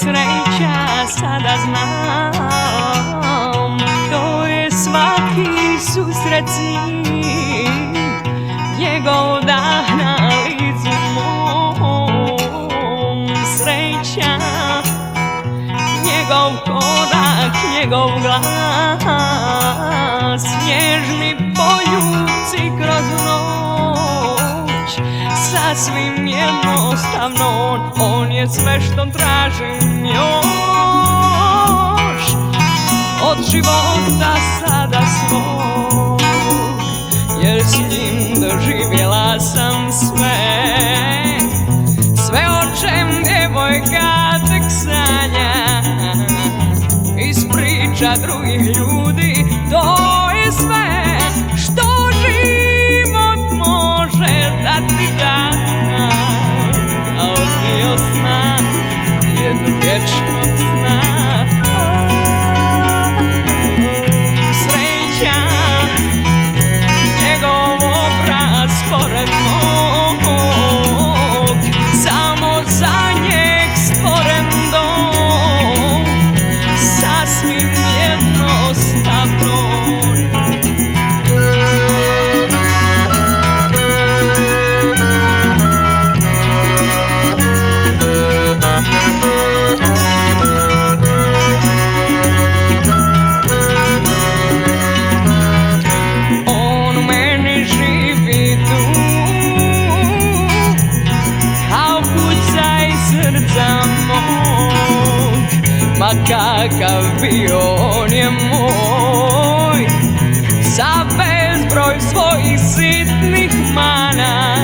sreća sada znam, to je svaki susret s njim, njegov dah na licu mom. Sreća, njegov korak, njegov glas, nježni poljubci kroz noć. Sasvim jednostavno on je sve što tražim još od života sada svog, jer s njim doživjela sam sve, sve o čem djevojka tek sanja iz priča drugih ljudi. To je sve što život može dati dan, kao dio sna, jednu vječnog sna. Sreća, njegov obraz pored mog, samo za njeg stvoren dom, sasvim jednostavno. On u meni živi tu, kao pucaj srca mog, ma kakav bio on je moj. Za bezbroj svojih sitnih mana,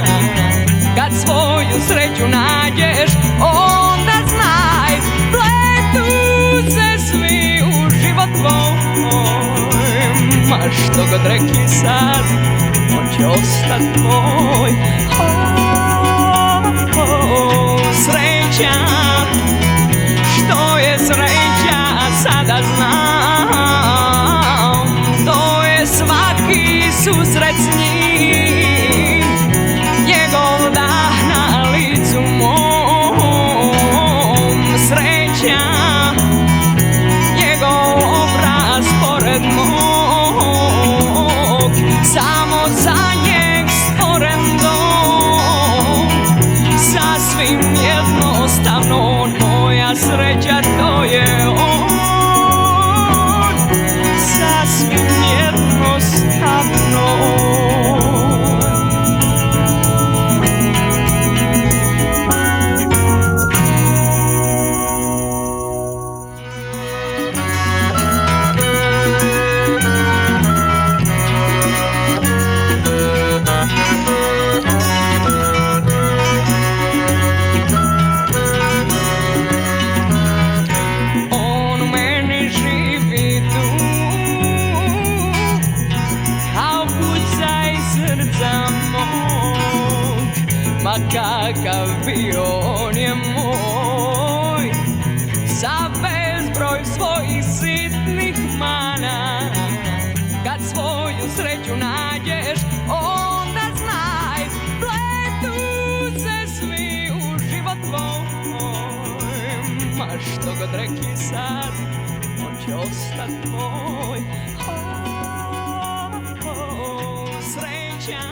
kad svoju sreću nađeš, onda znaj, pletu se svi u život tvoj. Ma što god rekli sad, on će ostat tvoj. Sreća, što je sreća sada znam, to je svaki susret s njim, njegov dah na licu mom. Sreća, njegov obraz pored mog, samo za njeg stvoren dom, sasvim jednostavno. Moja sreća, to je on, sasvim jednostavno. Ma kakav bio on je moj, za bezbroj svojih sitnih mana, kad svoju sreću nađeš, onda znaj, pletu se svi u život tvoj. Ma što god rekli sad, on će ostat tvoj. Sreća,